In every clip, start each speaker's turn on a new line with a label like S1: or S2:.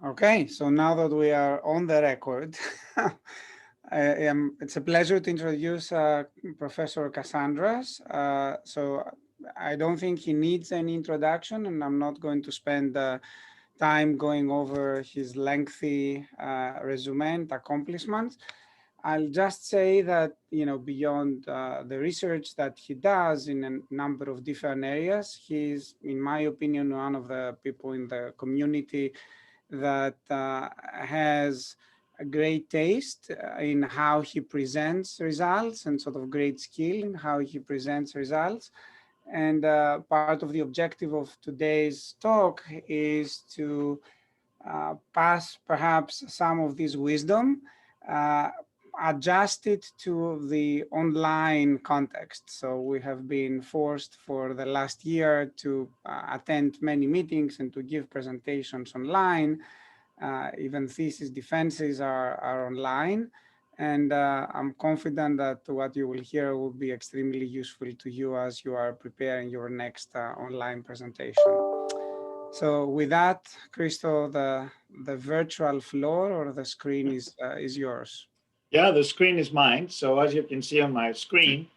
S1: Okay, so now that we are on the record, it's a pleasure to introduce Professor Cassandras. So I don't think he needs any introduction, and I'm not going to spend time going over his lengthy resume and accomplishments. I'll just say that, beyond the research that he does in a number of different areas, he's, in my opinion, one of the people in the community that has a great taste in how he presents results and sort of great skill in how he presents results. And part of the objective of today's talk is to pass perhaps some of this wisdom, uh, adjust it to the online context. So we have been forced for the last year to attend many meetings and to give presentations online. Even thesis defenses are online. And I'm confident that what you will hear will be extremely useful to you as you are preparing your next online presentation. So with that, Christo, the virtual floor or the screen is yours.
S2: Yeah, the screen is mine. So as you can see on my screen,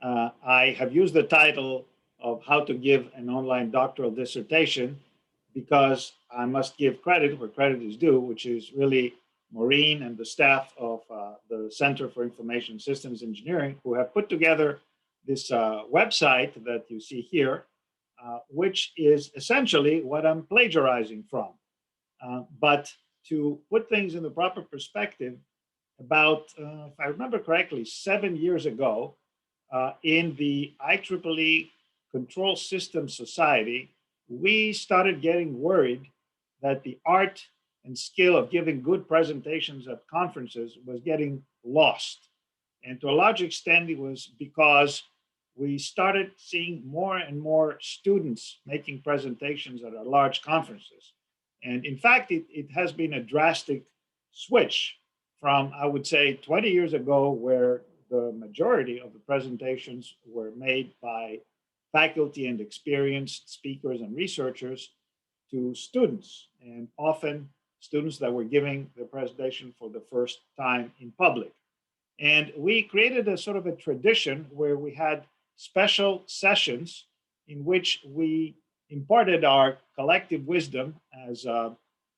S2: I have used the title of How to Give an Online Doctoral Dissertation because I must give credit where credit is due, which is really Maureen and the staff of the Center for Information Systems Engineering, who have put together this website that you see here, which is essentially what I'm plagiarizing from. But to put things in the proper perspective, about, if I remember correctly, 7 years ago, in the IEEE Control Systems Society, we started getting worried that the art and skill of giving good presentations at conferences was getting lost. And to a large extent, it was because we started seeing more and more students making presentations at our large conferences. And in fact, it has been a drastic switch from, I would say, 20 years ago, where the majority of the presentations were made by faculty and experienced speakers and researchers, to students, and often students that were giving the presentation for the first time in public. And we created a sort of a tradition where we had special sessions in which we imparted our collective wisdom as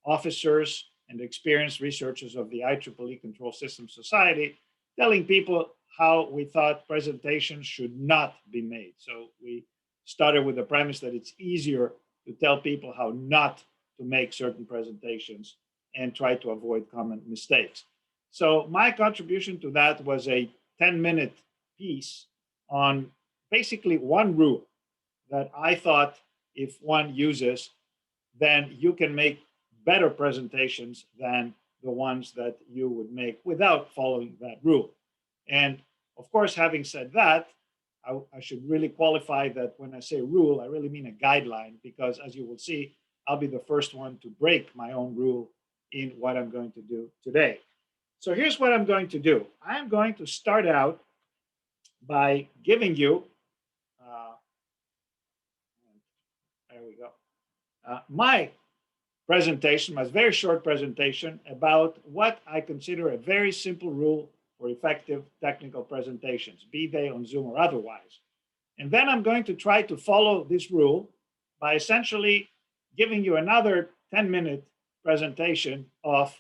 S2: officers and experienced researchers of the IEEE Control Systems Society, telling people how we thought presentations should not be made. So we started with the premise that it's easier to tell people how not to make certain presentations and try to avoid common mistakes. So my contribution to that was a 10-minute piece on basically one rule that I thought if one uses, then you can make better presentations than the ones that you would make without following that rule. And of course, having said that, I should really qualify that when I say rule, I really mean a guideline, because as you will see, I'll be the first one to break my own rule in what I'm going to do today. So here's what I'm going to do. I'm going to start out by giving you, there we go, my presentation, my very short presentation about what I consider a very simple rule for effective technical presentations, be they on Zoom or otherwise. And then I'm going to try to follow this rule by essentially giving you another 10-minute presentation of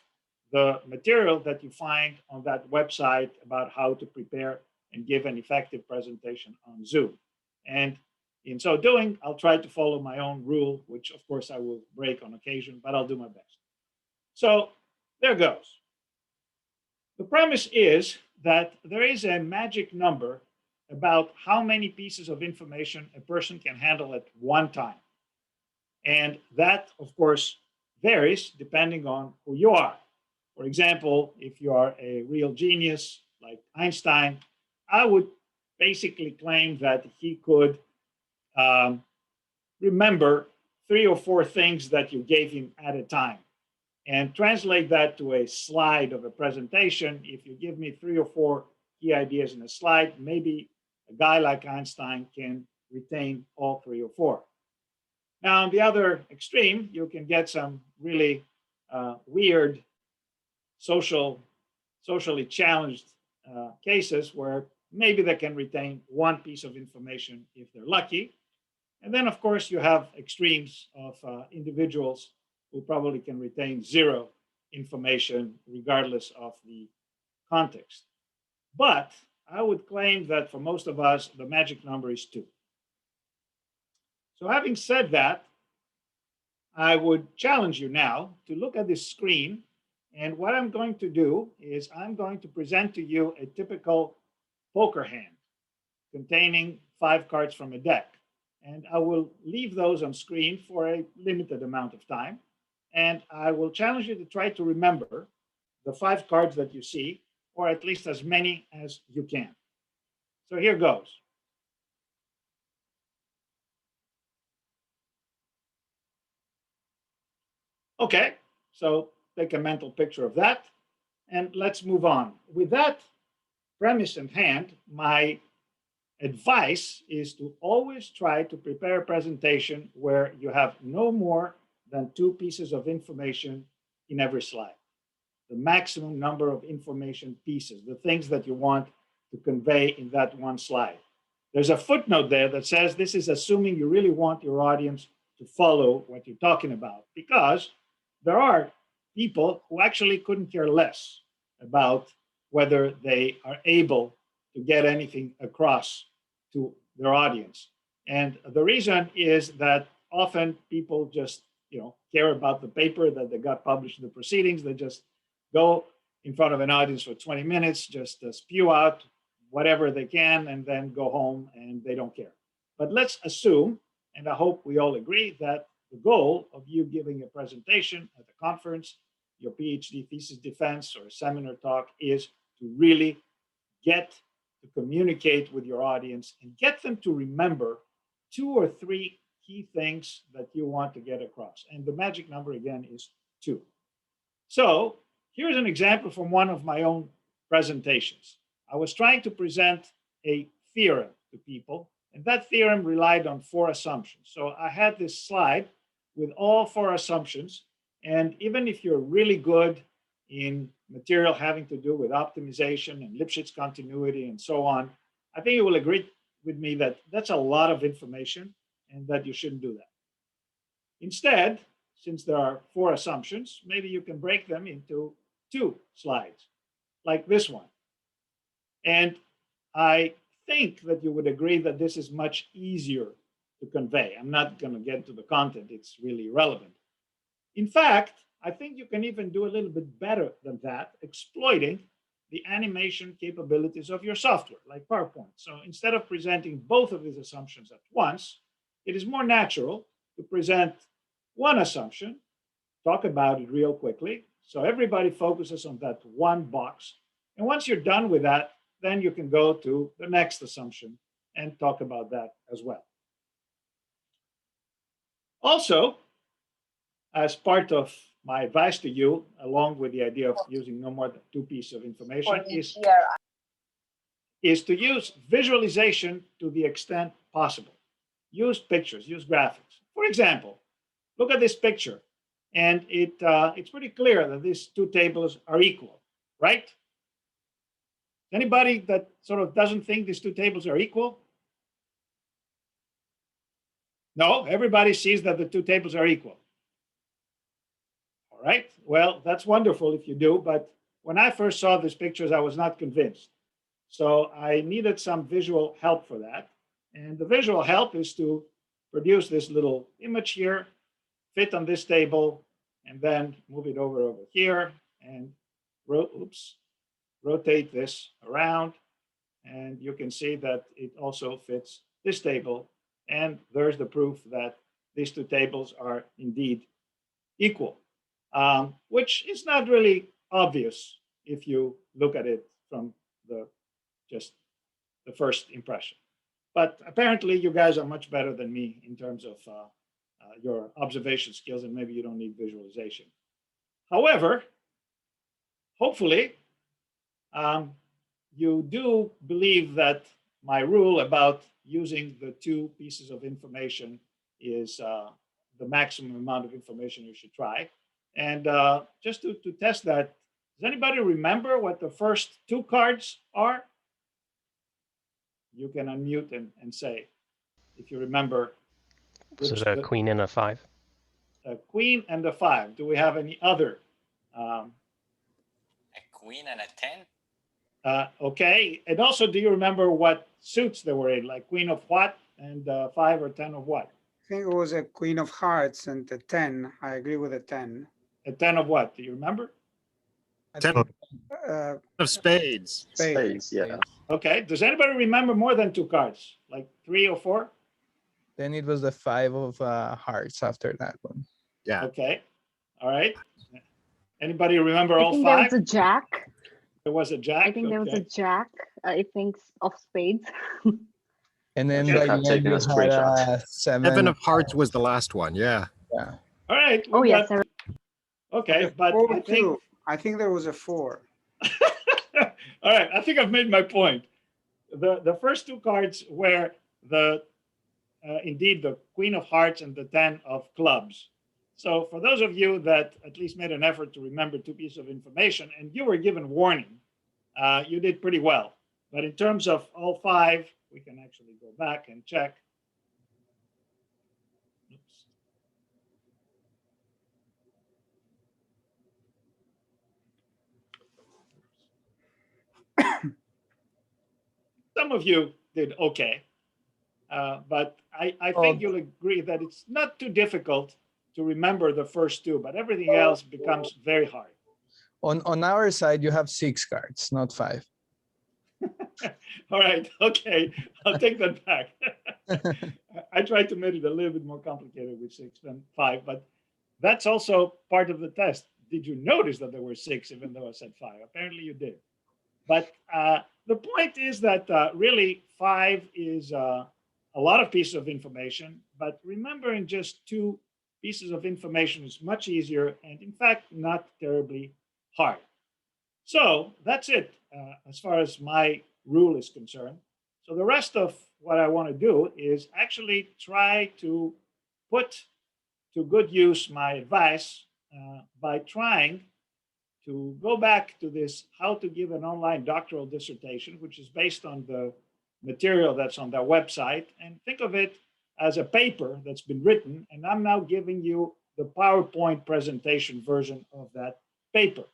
S2: the material that you find on that website about how to prepare and give an effective presentation on Zoom. And in so doing, I'll try to follow my own rule, which of course I will break on occasion, but I'll do my best. So there goes. The premise is that there is a magic number about how many pieces of information a person can handle at one time. And that, of course, varies depending on who you are. For example, if you are a real genius like Einstein, I would basically claim that he could remember 3 or 4 things that you gave him at a time, and translate that to a slide of a presentation. If you give me 3 or 4 key ideas in a slide, maybe a guy like Einstein can retain all 3 or 4. Now, on the other extreme, you can get some really weird socially challenged cases where maybe they can retain one piece of information if they're lucky. And then, of course, you have extremes of individuals who probably can retain zero information regardless of the context. But I would claim that for most of us, the magic number is 2. So having said that, I would challenge you now to look at this screen. And what I'm going to do is I'm going to present to you a typical poker hand containing 5 cards from a deck. And I will leave those on screen for a limited amount of time. And I will challenge you to try to remember the 5 cards that you see, or at least as many as you can. So here goes. Okay, so take a mental picture of that, and let's move on. With that premise in hand, my advice is to always try to prepare a presentation where you have no more than 2 pieces of information in every slide. The maximum number of information pieces, the things that you want to convey in that one slide. There's a footnote there that says this is assuming you really want your audience to follow what you're talking about, because there are people who actually couldn't care less about whether they are able to get anything across to their audience. And the reason is that often people just, care about the paper that they got published in the proceedings. They just go in front of an audience for 20 minutes, just spew out whatever they can, and then go home and they don't care. But let's assume, and I hope we all agree, that the goal of you giving a presentation at a conference, your PhD thesis defense or a seminar talk, is to really get to communicate with your audience and get them to remember 2 or 3 key things that you want to get across. And the magic number, again, is 2. So here's an example from one of my own presentations. I was trying to present a theorem to people, and that theorem relied on 4 assumptions. So I had this slide with all 4 assumptions, and even if you're really good in material having to do with optimization and Lipschitz continuity and so on, I think you will agree with me that that's a lot of information and that you shouldn't do that. Instead, since there are 4 assumptions, maybe you can break them into 2 slides, like this one. And I think that you would agree that this is much easier to convey. I'm not going to get to the content, it's really irrelevant. In fact, I think you can even do a little bit better than that, exploiting the animation capabilities of your software, like PowerPoint. So instead of presenting both of these assumptions at once, it is more natural to present one assumption, talk about it real quickly, so everybody focuses on that one box. And once you're done with that, then you can go to the next assumption and talk about that as well. Also, as part of my advice to you, along with the idea of using no more than 2 pieces of information, is to use visualization to the extent possible. Use pictures, use graphics. For example, look at this picture, and it's pretty clear that these 2 tables are equal, right? Anybody that sort of doesn't think these 2 tables are equal? No, everybody sees that the 2 tables are equal. All right, well, that's wonderful if you do, but when I first saw these pictures, I was not convinced. So I needed some visual help for that. And the visual help is to produce this little image here, fit on this table, and then move it over here and rotate this around. And you can see that it also fits this table. And there's the proof that these 2 tables are indeed equal, which is not really obvious if you look at it from just the first impression. But apparently you guys are much better than me in terms of your observation skills, and maybe you don't need visualization. However, hopefully, you do believe that my rule about using the 2 pieces of information is the maximum amount of information you should try. And just to test that, does anybody remember what the first two cards are? You can unmute and say, if you remember.
S3: Was it a queen and a 5?
S2: A queen and a 5. Do we have any other?
S4: A queen and a 10?
S2: Okay. And also, do you remember what suits they were in? Like queen of what and 5 or 10 of what?
S1: I think it was a queen of hearts and a 10. I agree with a 10.
S2: A 10 of what? Do you remember?
S5: 10 of spades.
S1: Spades.
S6: Yeah.
S2: Okay. Does anybody remember more than 2 cards? Like 3 or 4?
S7: Then it was the 5 of hearts after that one.
S5: Yeah.
S2: Okay. All right. Anybody remember all 5?
S8: There was a jack.
S2: There was a jack.
S8: I think there was a jack. I think of spades.
S7: And then
S2: Okay.
S7: by
S6: I'm
S7: the end
S6: taking
S7: you
S6: a screenshot.
S7: had 7.
S5: 7 of hearts was the last one. Yeah.
S7: Yeah.
S2: All right.
S8: Oh,
S2: we
S8: yes.
S2: got- Okay. But
S1: Four
S2: I think,
S1: too. I think there was a 4.
S2: all right. I think I've made my point. The first 2 cards were indeed the queen of hearts and the 10 of clubs. So for those of you that at least made an effort to remember 2 pieces of information and you were given warning, you did pretty well. But in terms of all 5, we can actually go back and check. Oops. Some of you did okay. But I think you'll agree that it's not too difficult to remember the first 2, but everything else becomes very hard.
S7: On our side, you have 6 cards, not 5.
S2: All right, okay, I'll take that back. I tried to make it a little bit more complicated with 6 than 5, but that's also part of the test. Did you notice that there were 6, even though I said 5? Apparently you did. But the point is that really 5 is a lot of pieces of information, but remembering just 2 pieces of information is much easier and in fact not terribly hard. So that's it as far as my rule is concerned. So the rest of what I want to do is actually try to put to good use my advice by trying to go back to this how to give an online doctoral dissertation, which is based on the material that's on their website, and think of it as a paper that's been written, and I'm now giving you the PowerPoint presentation version of that paper.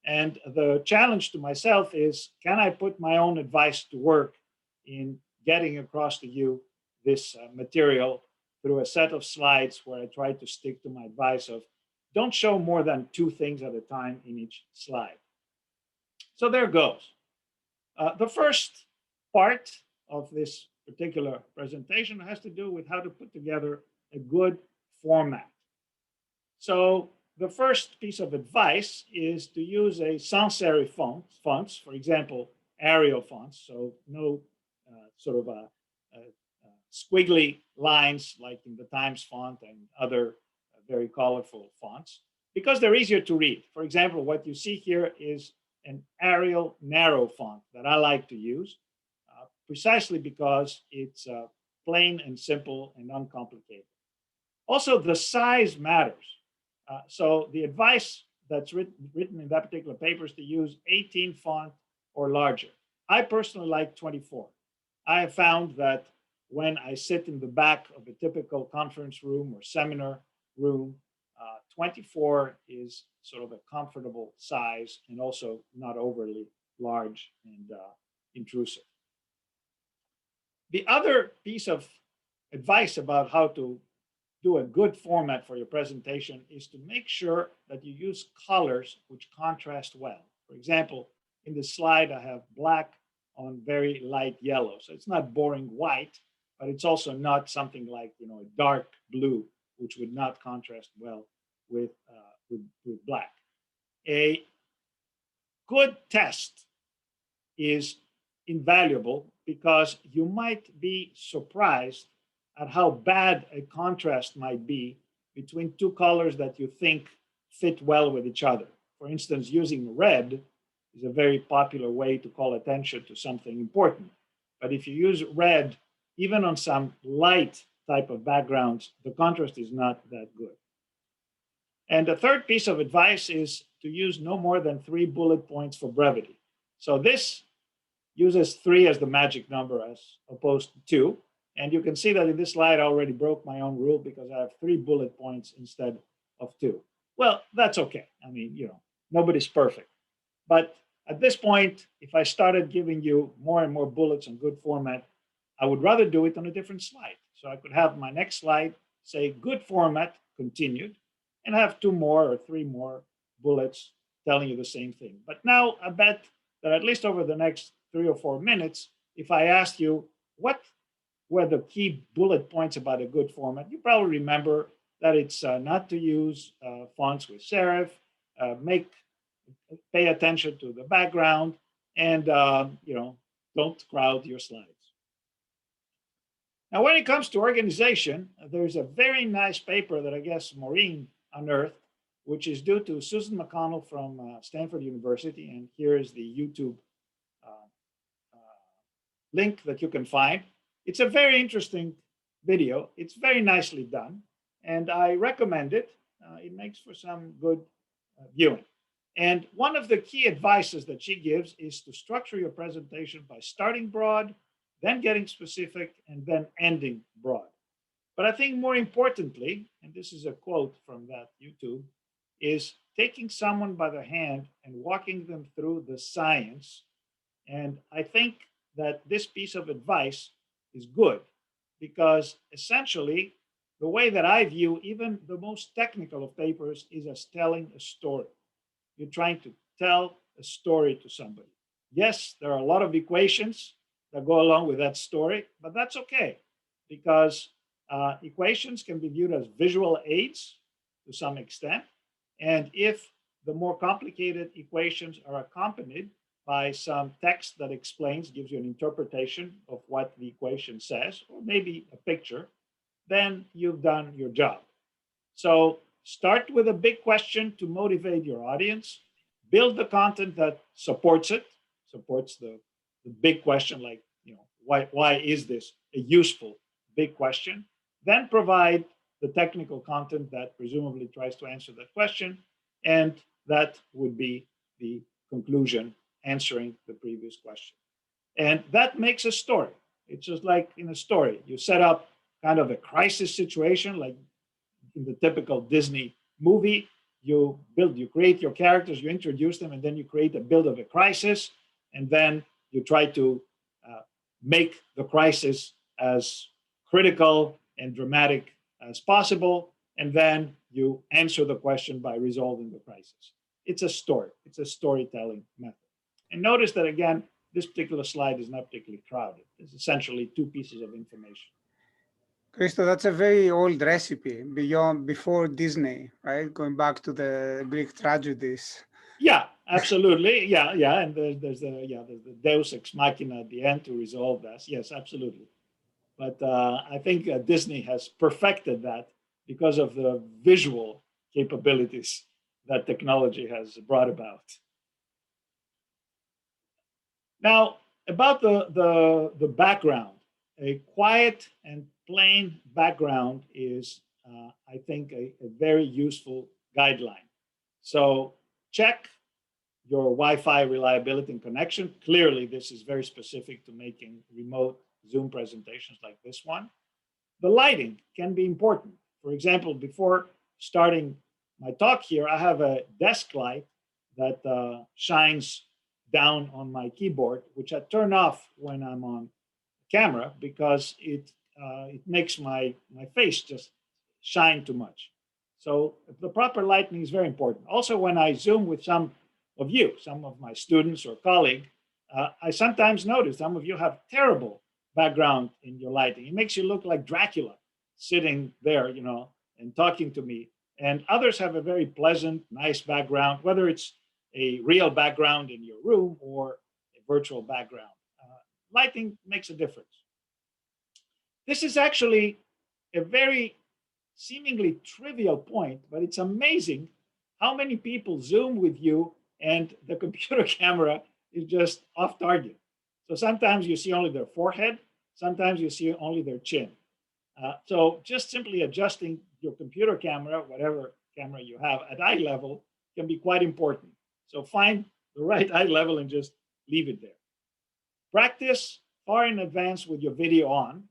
S2: And the challenge to myself is, can I put my own advice to work in getting across to you this material through a set of slides where I try to stick to my advice of don't show more than 2 things at a time in each slide. So there goes. The first part of this particular presentation has to do with how to put together a good format. So the first piece of advice is to use a sans serif fonts, for example, Arial fonts, so no sort of squiggly lines like in the Times font and other very colorful fonts, because they're easier to read. For example, what you see here is an Arial narrow font that I like to use, precisely because it's plain and simple and uncomplicated. Also, the size matters. So the advice that's written in that particular paper is to use 18 font or larger. I personally like 24. I have found that when I sit in the back of a typical conference room or seminar room, 24 is sort of a comfortable size and also not overly large and intrusive. The other piece of advice about how to do a good format for your presentation is to make sure that you use colors which contrast well. For example, in this slide, I have black on very light yellow. So it's not boring white, but it's also not something like, a dark blue, which would not contrast well with black. A good test is invaluable because you might be surprised at how bad a contrast might be between 2 colors that you think fit well with each other. For instance, using red is a very popular way to call attention to something important. But if you use red, even on some light type of backgrounds, the contrast is not that good. And the third piece of advice is to use no more than 3 bullet points for brevity. So this uses 3 as the magic number as opposed to 2. And you can see that in this slide, I already broke my own rule because I have 3 bullet points instead of 2. Well, that's okay. I mean, nobody's perfect. But at this point, if I started giving you more and more bullets on good format, I would rather do it on a different slide. So I could have my next slide say good format continued and have 2 more or 3 more bullets telling you the same thing. But now I bet that at least over the next 3 or 4 minutes, if I asked you what were the key bullet points about a good format, you probably remember that it's not to use fonts with serif, pay attention to the background, and don't crowd your slides. Now, when it comes to organization, there's a very nice paper that I guess Maureen unearthed, which is due to Susan McConnell from Stanford University. And here is the YouTube link that you can find. It's a very interesting video. It's very nicely done, and I recommend it. It makes for some good viewing. And one of the key advices that she gives is to structure your presentation by starting broad, then getting specific, and then ending broad. But I think more importantly, and this is a quote from that YouTube, is taking someone by the hand and walking them through the science. And I think that this piece of advice is good because essentially the way that I view even the most technical of papers is as telling a story. You're trying to tell a story to somebody. Yes, there are a lot of equations that go along with that story, but that's okay because equations can be viewed as visual aids to some extent. And if the more complicated equations are accompanied by some text that explains, gives you an interpretation of what the equation says, or maybe a picture, then you've done your job. So start with a big question to motivate your audience, build the content that supports it, supports the big question, like, why is this a useful big question? Then provide the technical content that presumably tries to answer that question. And that would be the conclusion, answering the previous question. And that makes a story. It's just like in a story, you set up kind of a crisis situation, like in the typical Disney movie. You create your characters, you introduce them, and then you create a build of a crisis. And then you try to make the crisis as critical and dramatic as possible. And then you answer the question by resolving the crisis. It's a story. It's a storytelling method. And notice that, again, this particular slide is not particularly crowded. It's essentially 2 pieces of information.
S1: Christo, that's a very old recipe before Disney, right? Going back to the Greek tragedies.
S2: Yeah, absolutely. Yeah. And there's the Deus ex machina at the end to resolve that. Yes, absolutely. But I think Disney has perfected that because of the visual capabilities that technology has brought about. Now, about the background, a quiet and plain background is, I think, a very useful guideline. So check your Wi-Fi reliability and connection. Clearly, this is very specific to making remote Zoom presentations like this one. The lighting can be important. For example, before starting my talk here, I have a desk light that shines down on my keyboard, which I turn off when I'm on camera because it makes my face just shine too much. So the proper lighting is very important. Also, when I Zoom with some of you, some of my students or colleagues, I sometimes notice some of you have terrible background in your lighting. It makes you look like Dracula sitting there, and talking to me. And others have a very pleasant, nice background, whether it's a real background in your room or a virtual background. Lighting makes a difference. This is actually a very seemingly trivial point, but it's amazing how many people Zoom with you and the computer camera is just off target. So sometimes you see only their forehead, sometimes you see only their chin. So just simply adjusting your computer camera, whatever camera you have at eye level can be quite important. So find the right eye level and just leave it there. Practice far in advance with your video on.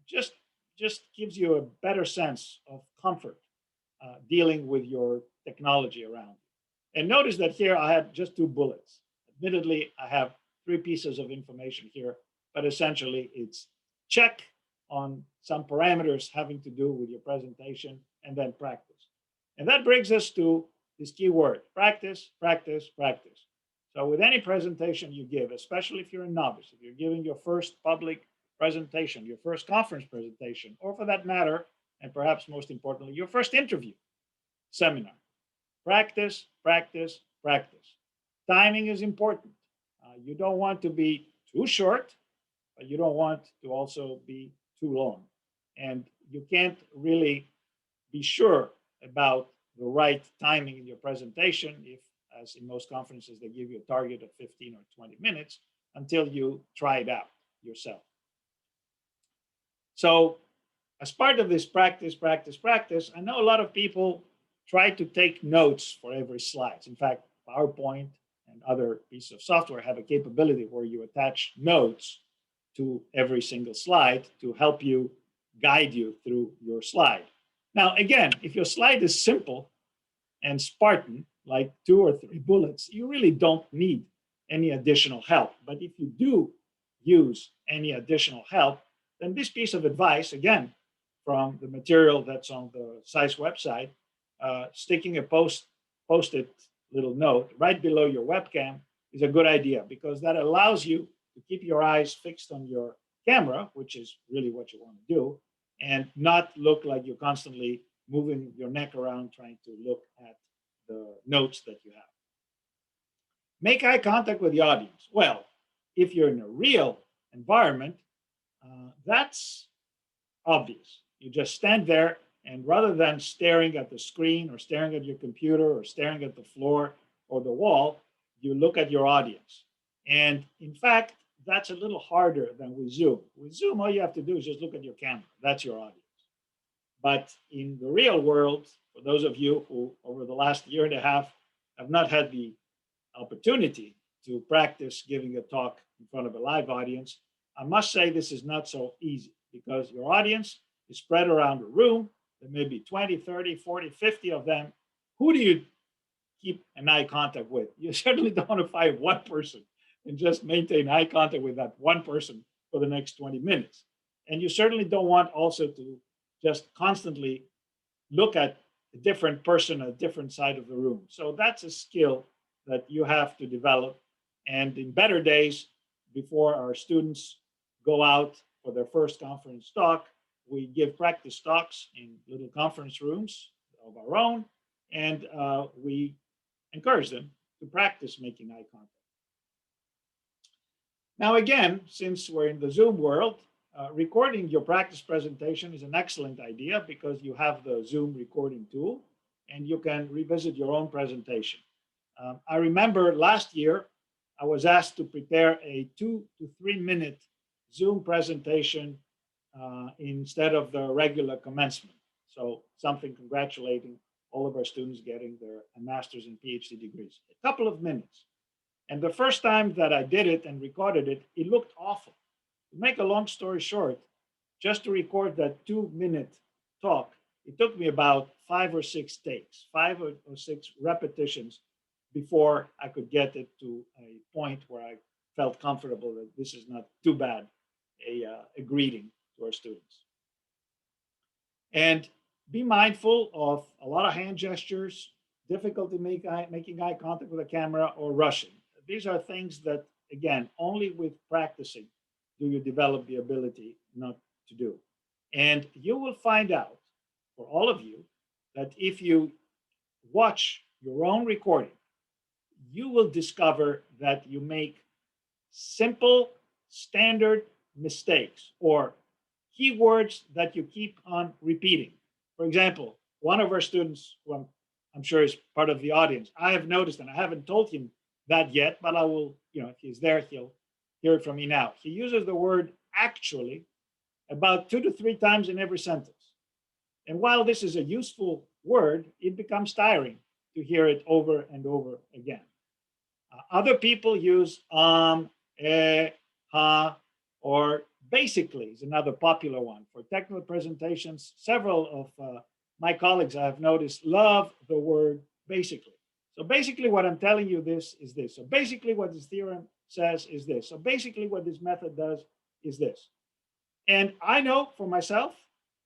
S2: Just gives you a better sense of comfort dealing with your technology around you. And notice that here I have just 2 bullets. Admittedly, I have 3 pieces of information here, but essentially it's check on some parameters having to do with your presentation and then practice. And that brings us to this key word: practice, practice, practice. So with any presentation you give, especially if you're a novice, if you're giving your first public presentation, your first conference presentation, or for that matter, and perhaps most importantly, your first interview seminar, practice, practice, practice. Timing is important. You don't want to be too short, but you don't want to also be too long. And you can't really be sure about the right timing in your presentation if, as in most conferences, they give you a target of 15 or 20 minutes until you try it out yourself. So as part of this practice, practice, practice, I know a lot of people try to take notes for every slide. In fact, PowerPoint and other pieces of software have a capability where you attach notes to every single slide to help you guide you through your slide. Now, again, if your slide is simple and Spartan, like 2 or 3 bullets, you really don't need any additional help. But if you do use any additional help, then this piece of advice, again, from the material that's on the CISE website, sticking a post-it little note right below your webcam is a good idea, because that allows you to keep your eyes fixed on your camera, which is really what you want to do, and not look like you're constantly moving your neck around trying to look at the notes that you have. Make eye contact with the audience. Well, if you're in a real environment, that's obvious. You just stand there, and rather than staring at the screen or staring at your computer or staring at the floor or the wall, you look at your audience. And in fact, that's a little harder than with Zoom. With Zoom, all you have to do is just look at your camera. That's your audience. But in the real world, for those of you who over the last year and a half have not had the opportunity to practice giving a talk in front of a live audience, I must say this is not so easy, because your audience is spread around the room. There may be 20, 30, 40, 50 of them. Who do you keep an eye contact with? You certainly don't want to find one person and just maintain eye contact with that one person for the next 20 minutes. And you certainly don't want also to just constantly look at a different person at a different side of the room. So that's a skill that you have to develop. And in better days, before our students go out for their first conference talk, we give practice talks in little conference rooms of our own, and we encourage them to practice making eye contact. Now, again, since we're in the Zoom world, recording your practice presentation is an excellent idea, because you have the Zoom recording tool and you can revisit your own presentation. I remember last year, I was asked to prepare a 2 to 3 minute Zoom presentation instead of the regular commencement. So something congratulating all of our students getting their master's and PhD degrees. A couple of minutes. And the first time that I did it and recorded it, it looked awful. To make a long story short, just to record that 2 minute talk, it took me about 5 or 6 takes, 5 or 6 repetitions before I could get it to a point where I felt comfortable that this is not too bad a greeting to our students. And be mindful of a lot of hand gestures, difficulty making eye contact with the camera, or rushing. These are things that, again, only with practicing do you develop the ability not to do. And you will find out, for all of you, that if you watch your own recording, you will discover that you make simple, standard mistakes or keywords that you keep on repeating. For example, one of our students, who I'm sure is part of the audience, I have noticed, and I haven't told him that yet, but I will, if he's there, he'll hear it from me now. He uses the word actually about 2 to 3 times in every sentence. And while this is a useful word, it becomes tiring to hear it over and over again. Other people use ha, or basically is another popular one. For technical presentations, several of my colleagues I've noticed love the word basically. So basically what I'm telling you this is this. So basically what this theorem says is this. So basically what this method does is this. And I know for myself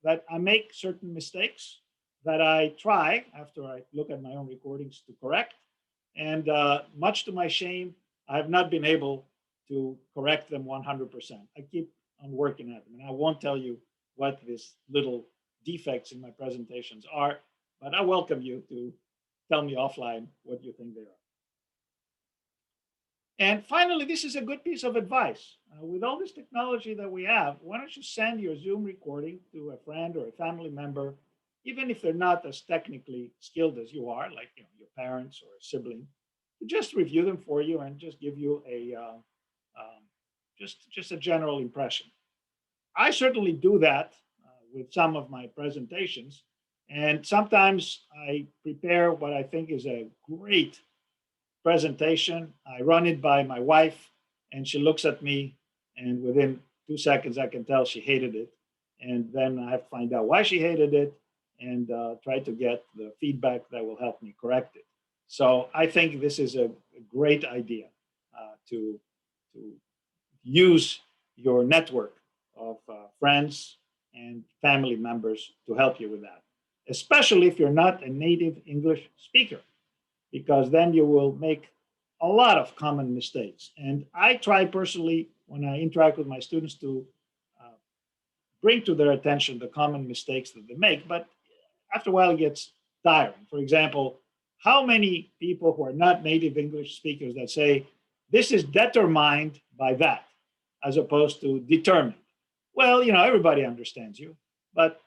S2: that I make certain mistakes that I try after I look at my own recordings to correct. And much to my shame, I have not been able to correct them 100%. I keep on working at them. And I won't tell you what these little defects in my presentations are, but I welcome you to tell me offline what you think they are. And finally, this is a good piece of advice. With all this technology that we have, why don't you send your Zoom recording to a friend or a family member, even if they're not as technically skilled as you are, like your parents or a sibling, to just review them for you and just give you a just a general impression. I certainly do that with some of my presentations, and sometimes I prepare what I think is a great presentation. I run it by my wife, and she looks at me, and within 2 seconds, I can tell she hated it. And then I have to find out why she hated it and try to get the feedback that will help me correct it. So I think this is a great idea to use your network of friends and family members to help you with that, especially if you're not a native English speaker, because then you will make a lot of common mistakes. And I try personally, when I interact with my students, to bring to their attention the common mistakes that they make, but after a while it gets tiring. For example, how many people who are not native English speakers that say, this is determined by that, as opposed to determined? Well, everybody understands you, but,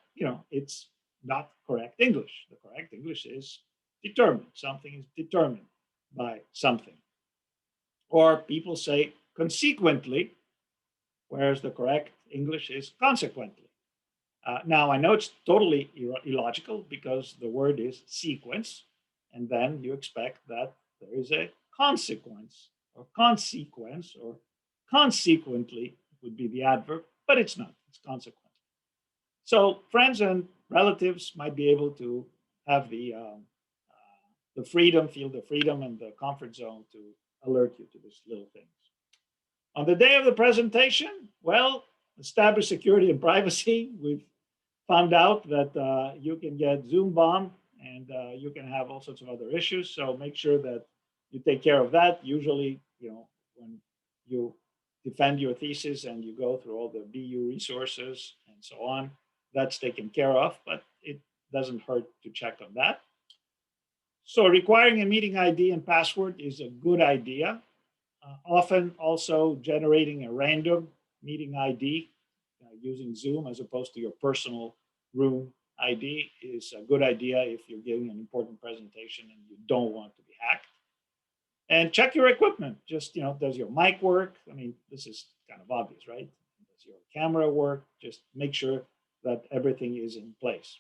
S2: it's not correct English. The correct English is determined. Something is determined by something. Or people say consequently, whereas the correct English is consequently. Now, I know it's totally illogical because the word is sequence, and then you expect that there is a consequence or consequence, or consequently would be the adverb, but it's not, it's consequent. So friends and relatives might be able to have the freedom, feel the freedom and the comfort zone to alert you to these little things. On the day of the presentation, well, establish security and privacy. We've found out that you can get Zoom bombed and you can have all sorts of other issues. So make sure that you take care of that. Usually, when you defend your thesis and you go through all the BU resources and so on, that's taken care of, but it doesn't hurt to check on that. So requiring a meeting ID and password is a good idea. Often also generating a random meeting ID using Zoom as opposed to your personal room ID is a good idea if you're giving an important presentation and you don't want to be hacked. And check your equipment. Just, does your mic work? I mean, this is kind of obvious, right? Does your camera work? Just make sure that everything is in place.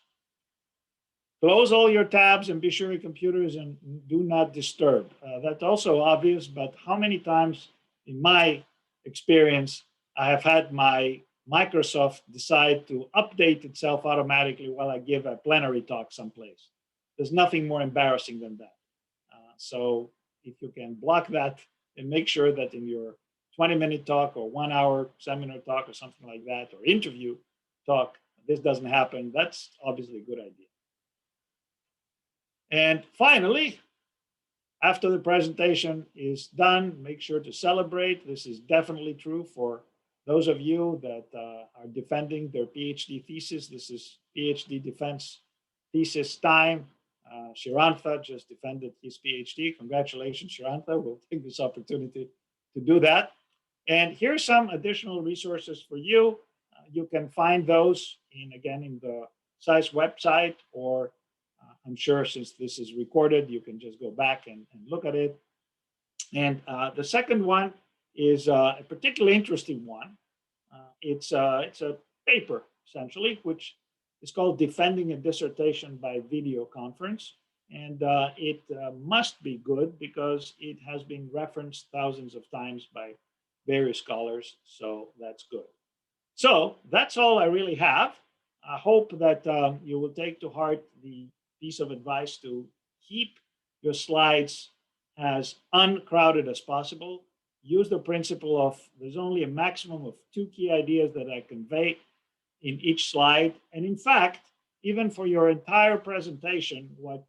S2: Close all your tabs and be sure your computer is in do not disturb. That's also obvious, but how many times in my experience, I have had my Microsoft decide to update itself automatically while I give a plenary talk someplace. There's nothing more embarrassing than that. So if you can block that and make sure that in your 20-minute talk or 1-hour seminar talk or something like that, or interview talk, this doesn't happen, that's obviously a good idea. And finally, after the presentation is done, make sure to celebrate. This is definitely true for those of you that are defending their PhD thesis. This is PhD defense thesis time. Shirantha just defended his PhD. Congratulations, Shirantha. We'll take this opportunity to do that. And here's some additional resources for you. You can find those in the CISE website, or I'm sure since this is recorded, you can just go back and look at it. And the second one is a particularly interesting one. It's a paper, essentially, which It's called Defending a Dissertation by Video Conference. And it must be good because it has been referenced thousands of times by various scholars. So that's good. So that's all I really have. I hope that you will take to heart the piece of advice to keep your slides as uncrowded as possible. Use the principle of there's only a maximum of 2 key ideas that I convey in each slide. And in fact, even for your entire presentation, what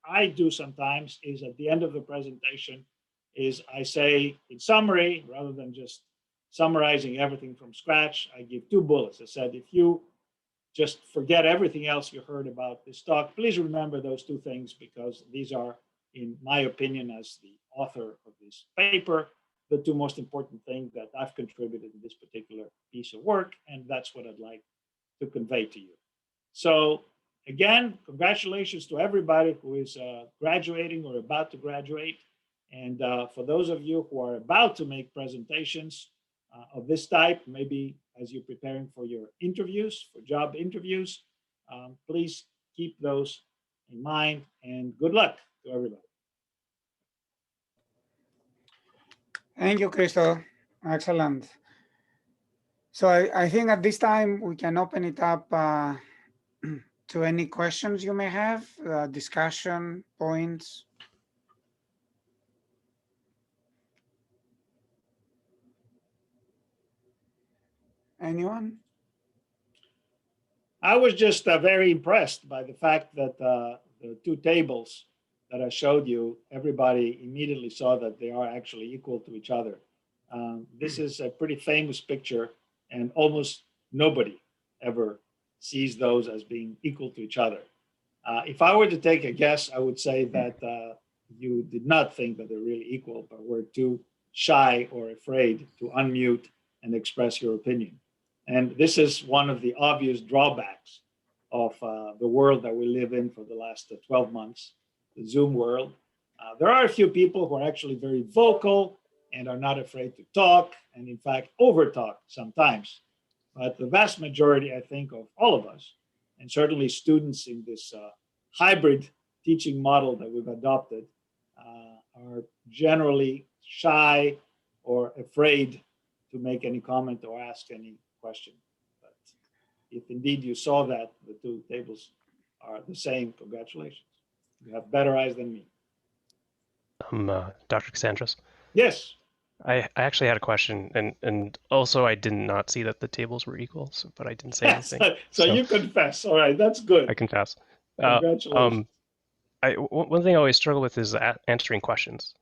S2: I do sometimes is at the end of the presentation is I say in summary, rather than just summarizing everything from scratch, I give 2 bullets. I said, if you just forget everything else you heard about this talk, please remember those 2 things, because these are, in my opinion, as the author of this paper, the 2 most important things that I've contributed in this particular piece of work. And that's what I'd like to convey to you. So again, congratulations to everybody who is graduating or about to graduate. And for those of you who are about to make presentations of this type, maybe as you're preparing for your interviews, for job interviews, please keep those in mind, and good luck to everybody.
S1: Thank you, Christo. Excellent. So I think at this time we can open it up to any questions you may have, discussion points. Anyone?
S2: I was just very impressed by the fact that the 2 tables that I showed you, everybody immediately saw that they are actually equal to each other. This is a pretty famous picture, and almost nobody ever sees those as being equal to each other. If I were to take a guess, I would say that you did not think that they're really equal, but were too shy or afraid to unmute and express your opinion. And this is one of the obvious drawbacks of the world that we live in for the last 12 months, the Zoom world. There are a few people who are actually very vocal and are not afraid to talk, and in fact, over-talk sometimes. But the vast majority, I think, of all of us, and certainly students in this hybrid teaching model that we've adopted, are generally shy or afraid to make any comment or ask any question. But if indeed you saw that the 2 tables are the same, congratulations. You have better eyes than me.
S3: Dr. Cassandras.
S2: Yes.
S3: I actually had a question, and also I did not see that the tables were equal, but I didn't say anything.
S2: So you confess. All right, that's good.
S3: I confess.
S2: Congratulations.
S3: One thing I always struggle with is answering questions.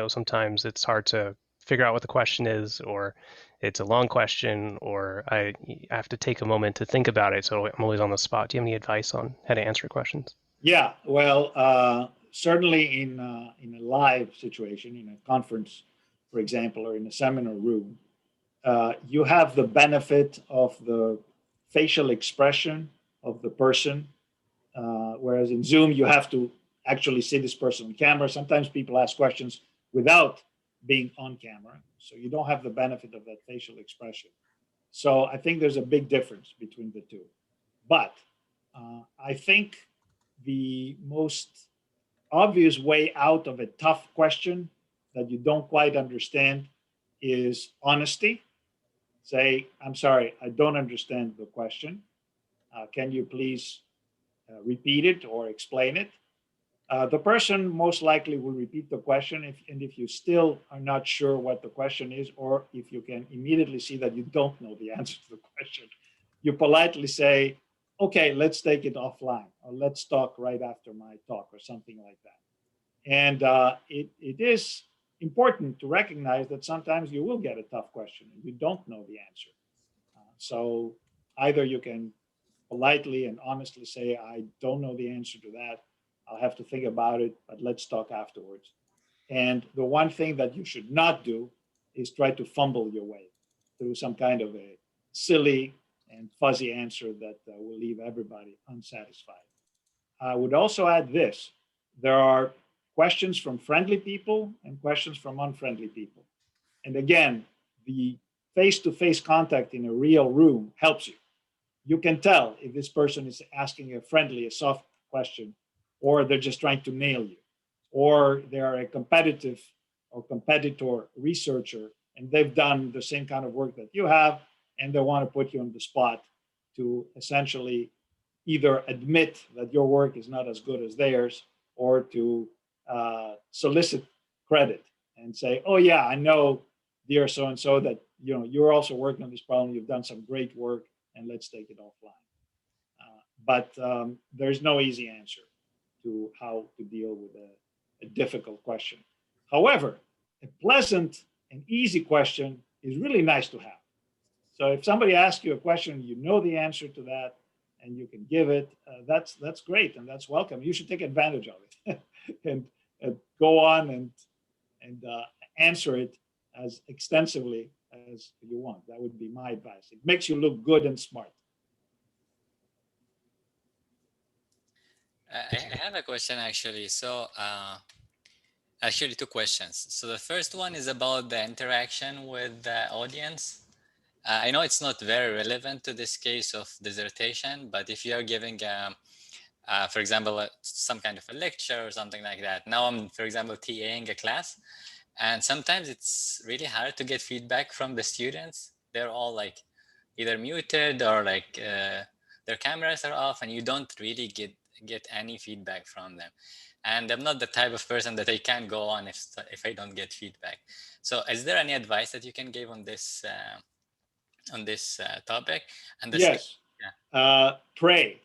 S3: Sometimes it's hard to figure out what the question is, or it's a long question, or I have to take a moment to think about it. So I'm always on the spot. Do you have any advice on how to answer questions?
S2: Yeah, well, certainly in a live situation, in a conference, for example, or in a seminar room, you have the benefit of the facial expression of the person. Whereas in Zoom, you have to actually see this person on camera. Sometimes people ask questions without being on camera, so you don't have the benefit of that facial expression. So I think there's a big difference between the 2. But I think the most obvious way out of a tough question that you don't quite understand is honesty. Say, I'm sorry, I don't understand the question. Can you please repeat it or explain it? The person most likely will repeat the question, and if you still are not sure what the question is, or if you can immediately see that you don't know the answer to the question, you politely say, okay, let's take it offline, or let's talk right after my talk, or something like that. And it is important to recognize that sometimes you will get a tough question and you don't know the answer. So either you can politely and honestly say, I don't know the answer to that. I'll have to think about it, but let's talk afterwards. And the one thing that you should not do is try to fumble your way through some kind of a silly and fuzzy answer that will leave everybody unsatisfied. I would also add this. There are questions from friendly people and questions from unfriendly people. And again, the face-to-face contact in a real room helps you. you can tell if this person is asking a friendly, a soft question, or they're just trying to nail you, or they are a competitive or competitor researcher, and they've done the same kind of work that you have, and they want to put you on the spot to essentially either admit that your work is not as good as theirs, or to solicit credit and say, "Oh yeah, I know, dear so and so, that you're also working on this problem. You've done some great work, and let's take it offline." But there's no easy answer to how to deal with a difficult question. However, a pleasant and easy question is really nice to have. So if somebody asks you a question, you know the answer to that, and you can give it, that's great, and that's welcome. You should take advantage of it and go on and answer it as extensively as you want. That would be my advice. It makes you look good and smart.
S4: I have a question actually. So actually two questions. So the first one is about the interaction with the audience. I know it's not very relevant to this case of dissertation, but if you're giving, for example, some kind of a lecture or something like that. Now I'm, for example, TAing a class, and sometimes it's really hard to get feedback from the students. They're all like either muted or like their cameras are off, and you don't really get any feedback from them. And I'm not the type of person that I can go on if I don't get feedback. So is there any advice that you can give on this topic? And
S2: yes, pray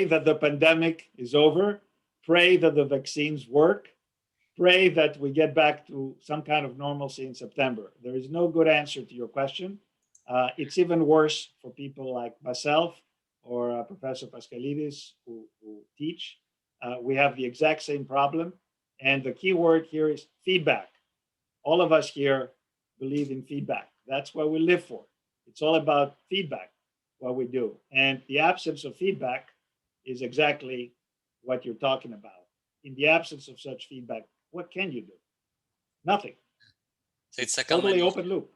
S2: that the pandemic is over, pray that the vaccines work, pray that we get back to some kind of normalcy in September. There is no good answer to your question. It's even worse for people like myself or Professor Pascalidis who teach. We have the exact same problem. And the key word here is feedback. All of us here believe in feedback. That's what we live for. It's all about feedback, what we do. And the absence of feedback is exactly what you're talking about. In the absence of such feedback, what can you do? Nothing.
S4: So it's a
S2: totally open loop.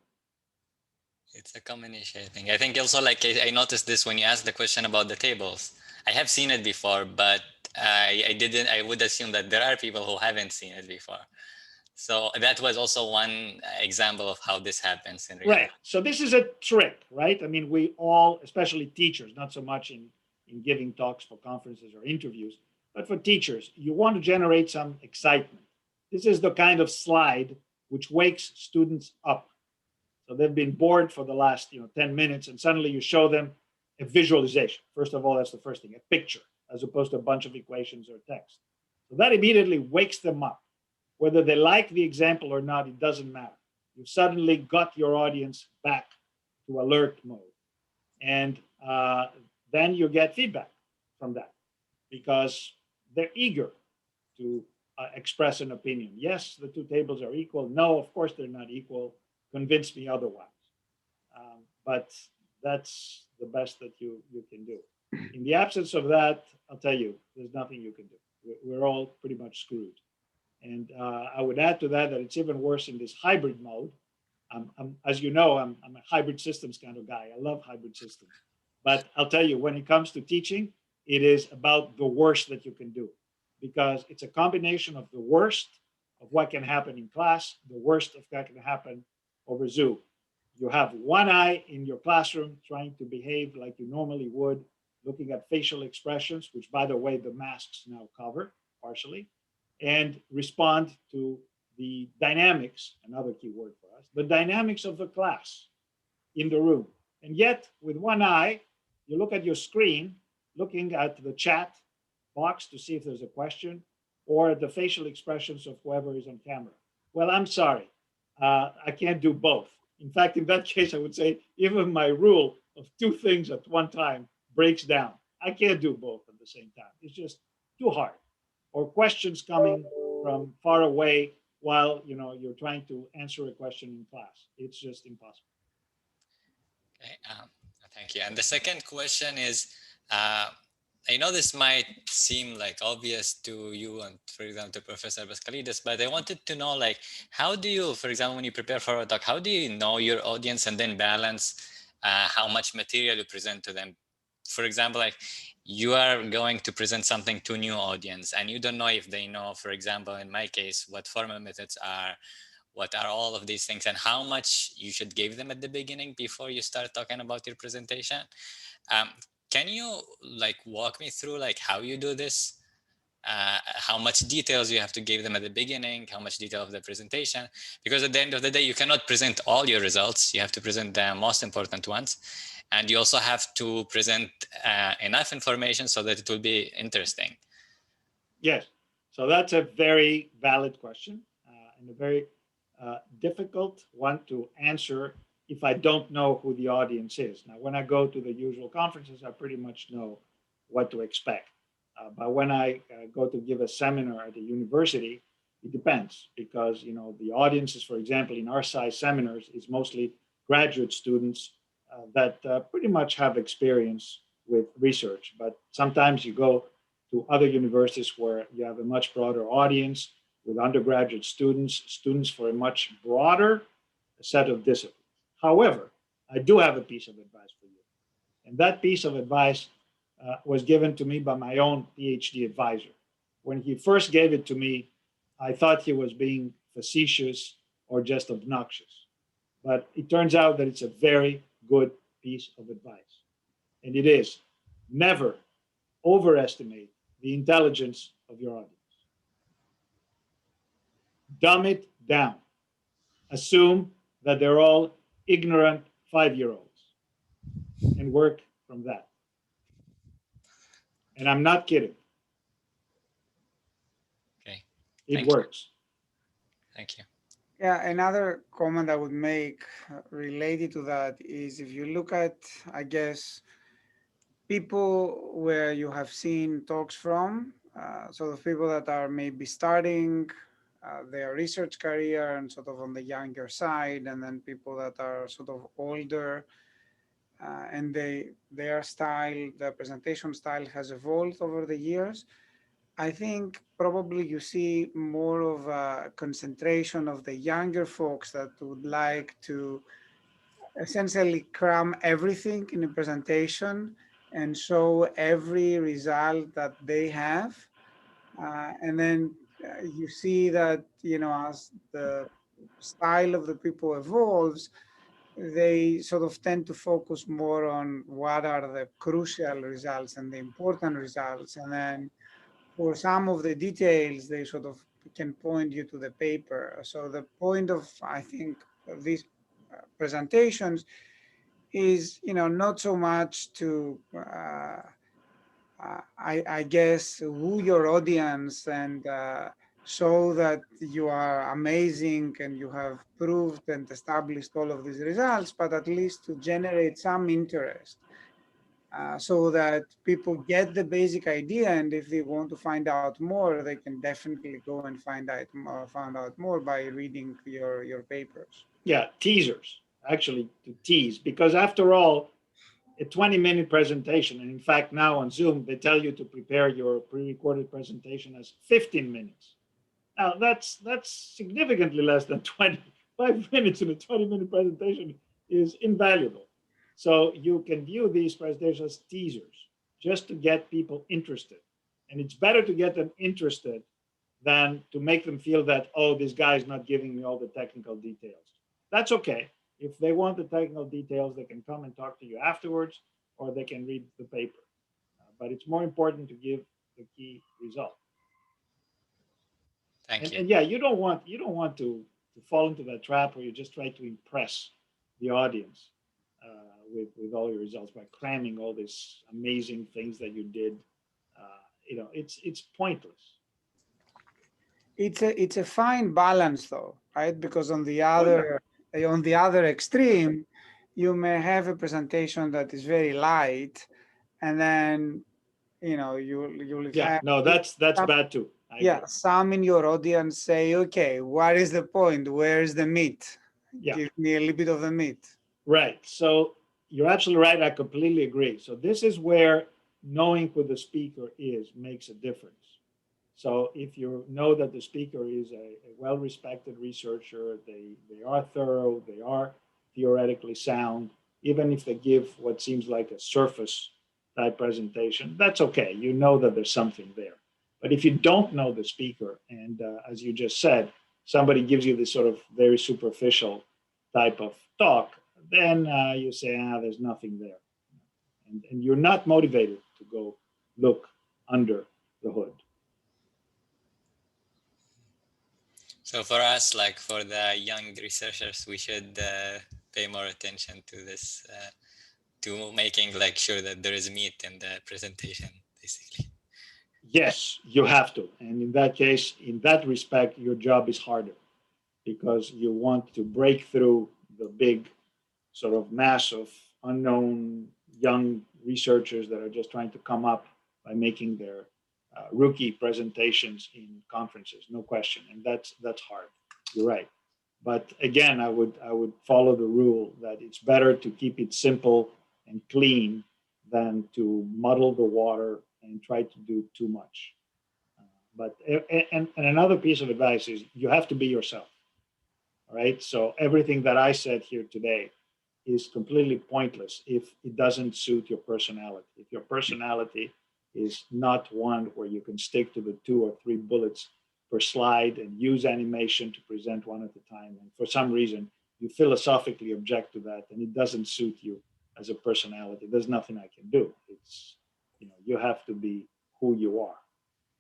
S4: It's a common issue, I think. I think also, like, I noticed this when you asked the question about the tables. I have seen it before, but I would assume that there are people who haven't seen it before. So that was also one example of how this happens in reality.
S2: Right. So this is a trick, right? I mean, we all, especially teachers, not so much in giving talks for conferences or interviews, but for teachers, you want to generate some excitement. This is the kind of slide which wakes students up. So they've been bored for the last 10 minutes, and suddenly you show them a visualization. First of all, that's the first thing, a picture, as opposed to a bunch of equations or text. So that immediately wakes them up. Whether they like the example or not, it doesn't matter. You suddenly got your audience back to alert mode. And then you get feedback from that because they're eager to express an opinion. Yes, the two tables are equal. No, of course they're not equal. Convince me otherwise. But that's the best that you can do. In the absence of that, I'll tell you, there's nothing you can do. We're all pretty much screwed. And I would add to that it's even worse in this hybrid mode. As you know, I'm a hybrid systems kind of guy. I love hybrid systems. But I'll tell you, when it comes to teaching, it is about the worst that you can do, because it's a combination of the worst of what can happen in class, the worst of what can happen over Zoom. You have one eye in your classroom trying to behave like you normally would, looking at facial expressions, which, by the way, the masks now cover partially, and respond to the dynamics, another key word for us, the dynamics of the class in the room. And yet, with one eye, you look at your screen, looking at the chat box to see if there's a question, or the facial expressions of whoever is on camera. Well, I'm sorry, I can't do both. In fact, in that case, I would say even my rule of two things at one time breaks down. I can't do both at the same time. It's just too hard. Or questions coming from far away while you're trying to answer a question in class. It's just impossible.
S4: Okay, thank you. And the second question is, I know this might seem like obvious to you and, for example, to Professor Pascalidis, but I wanted to know, like, how do you, for example, when you prepare for a talk, how do you know your audience and then balance how much material you present to them. For example, like you are going to present something to a new audience and you don't know if they know, for example, in my case, what formal methods are, what are all of these things, and how much you should give them at the beginning before you start talking about your presentation. Can you like walk me through like how you do this? How much details you have to give them at the beginning, how much detail of the presentation, because at the end of the day, you cannot present all your results. You have to present the most important ones. And you also have to present enough information so that it will be interesting.
S2: Yes, so that's a very valid question and a very difficult one to answer if I don't know who the audience is. Now, when I go to the usual conferences, I pretty much know what to expect. But when I go to give a seminar at a university, it depends because, you know, the audiences, for example, in our CISE seminars is mostly graduate students that pretty much have experience with research. But sometimes you go to other universities where you have a much broader audience with undergraduate students, students for a much broader set of disciplines. However, I do have a piece of advice for you. And that piece of advice was given to me by my own PhD advisor. When he first gave it to me, I thought he was being facetious or just obnoxious. But it turns out that it's a very good piece of advice. And it is never overestimate the intelligence of your audience. Dumb it down. Assume that they're all ignorant 5-year-olds and work from that. And I'm not kidding.
S4: Okay.
S2: It works.
S4: Thank you.
S1: Yeah, another comment I would make related to that is if you look at, I guess, people where you have seen talks from, so the people that are maybe starting their research career and sort of on the younger side, and then people that are sort of older, and their style, their presentation style has evolved over the years. I think probably you see more of a concentration of the younger folks that would like to essentially cram everything in a presentation and show every result that they have. And then you see that, you know, as the style of the people evolves, they sort of tend to focus more on what are the crucial results and the important results. And then for some of the details, they sort of can point you to the paper. So the point of, I think, these presentations is, you know, not so much to, I guess, woo your audience and show that you are amazing and you have proved and established all of these results, but at least to generate some interest. So that people get the basic idea, and if they want to find out more, they can definitely go and find out more by reading your papers.
S2: Yeah, teasers, actually to tease, because after all, a 20-minute presentation, and in fact now on Zoom, they tell you to prepare your pre-recorded presentation as 15 minutes. Now that's significantly less than 25 minutes in a 20-minute presentation is invaluable. So you can view these presentations as teasers just to get people interested. And it's better to get them interested than to make them feel that, oh, this guy is not giving me all the technical details. That's okay. If they want the technical details, they can come and talk to you afterwards, or they can read the paper. But it's more important to give the key result.
S4: Thank you.
S2: And yeah, you don't want to fall into that trap where you just try to impress the audience with all your results by cramming all these amazing things that you did. You know, it's pointless.
S1: It's a fine balance, though, right? Because on the other extreme, you may have a presentation that is very light, and then you know you'll have
S2: that's bad too.
S1: Some in your audience say, okay, what is the point? Where is the meat? Give me a little bit of the meat.
S2: Right. So you're absolutely right. I completely agree. So this is where knowing who the speaker is makes a difference. So if you know that the speaker is a well-respected researcher, they are thorough, they are theoretically sound, even if they give what seems like a surface type presentation, that's okay. You know that there's something there. But if you don't know the speaker, and as you just said, somebody gives you this sort of very superficial type of talk, then you say, there's nothing there. And you're not motivated to go look under the hood.
S4: So for us, like for the young researchers, we should pay more attention to this, to making like sure that there is meat in the presentation, basically.
S2: Yes, you have to. And in that case, in that respect, your job is harder because you want to break through the big sort of mass of unknown young researchers that are just trying to come up by making their rookie presentations in conferences, no question. And that's hard. You're right. But again, I would follow the rule that it's better to keep it simple and clean than to muddle the water and try to do too much. And another piece of advice is you have to be yourself. All right. So everything that I said here today is completely pointless if it doesn't suit your personality. If your personality is not one where you can stick to the 2 or 3 bullets per slide and use animation to present one at a time, and for some reason you philosophically object to that and it doesn't suit you as a personality, there's nothing I can do. It's, you have to be who you are,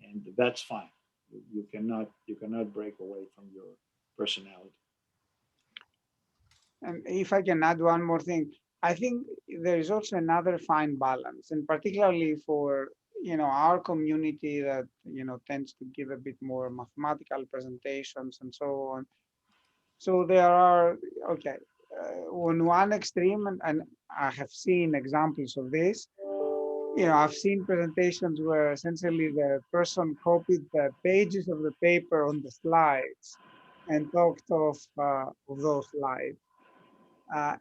S2: and that's fine. You cannot break away from your personality.
S1: And if I can add one more thing, I think there is also another fine balance, and particularly for our community that tends to give a bit more mathematical presentations and so on. So there are on one extreme, and I have seen examples of this. I've seen presentations where essentially the person copied the pages of the paper on the slides and talked of those slides.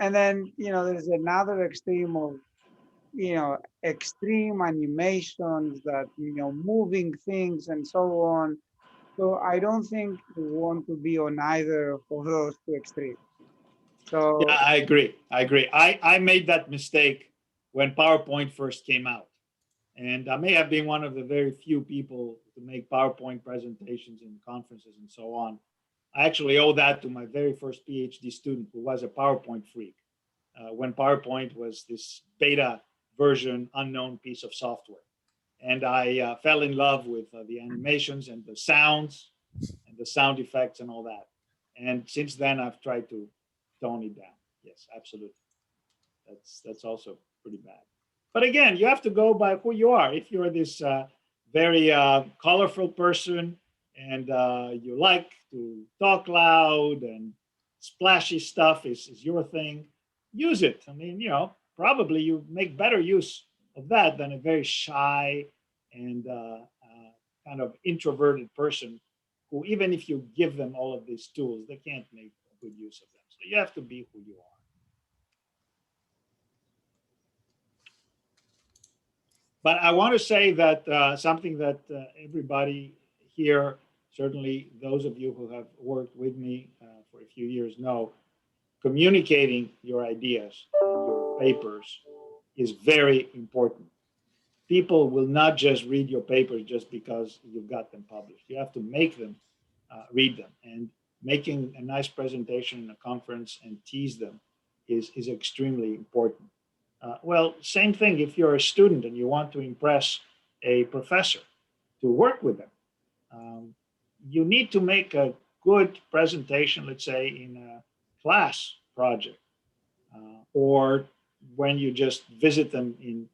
S1: And then, there's another extreme of, extreme animations that, moving things and so on. So I don't think we want to be on either of those two extremes. So
S2: yeah, I agree. I made that mistake when PowerPoint first came out. And I may have been one of the very few people to make PowerPoint presentations in conferences and so on. I actually owe that to my very first PhD student who was a PowerPoint freak. When PowerPoint was this beta version, unknown piece of software. And I fell in love with the animations and the sounds and the sound effects and all that. And since then, I've tried to tone it down. Yes, absolutely. That's also pretty bad. But again, you have to go by who you are. If you're this very colorful person and you like to talk loud and splashy stuff is your thing, use it. I mean, probably you make better use of that than a very shy and kind of introverted person who, even if you give them all of these tools, they can't make good use of them. So you have to be who you are. But I want to say that something that everybody here, certainly those of you who have worked with me for a few years know, communicating your ideas and your papers is very important. People will not just read your papers just because you've got them published. You have to make them read them. And making a nice presentation in a conference and tease them is extremely important. Well, same thing if you're a student and you want to impress a professor to work with them. You need to make a good presentation, let's say in a class project, or when you just visit them in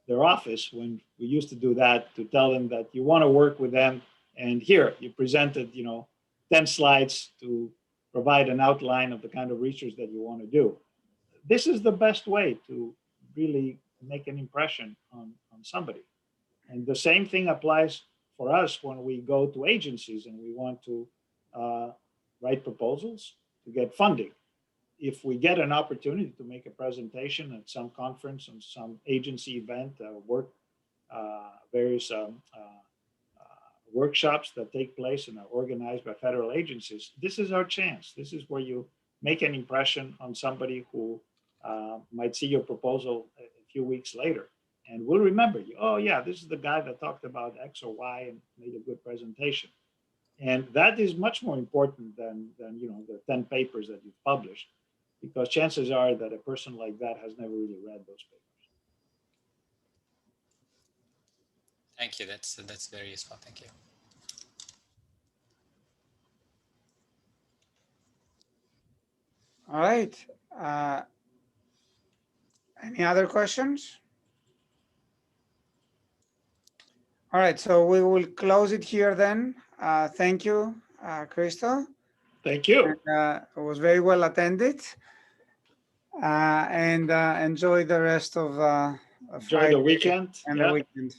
S2: their office, when we used to do that, to tell them that you want to work with them. And here you presented, 10 slides to provide an outline of the kind of research that you want to do. This is the best way to really make an impression on somebody. And the same thing applies for us when we go to agencies and we want to write proposals to get funding. If we get an opportunity to make a presentation at some conference, on some agency event, various workshops that take place and are organized by federal agencies, this is our chance. This is where you make an impression on somebody who might see your proposal a few weeks later, and we'll remember you. Oh yeah, this is the guy that talked about X or Y and made a good presentation. And that is much more important than the 10 papers that you've published, because chances are that a person like that has never really read those papers.
S4: Thank you. That's very useful. Thank you.
S1: All right. Any other questions? All right, so we will close it here then. Thank you, Christo.
S2: Thank you.
S1: And, it was very well attended. And enjoy the rest of
S2: Enjoy the weekend.
S1: and
S2: Yeah.
S1: the weekend.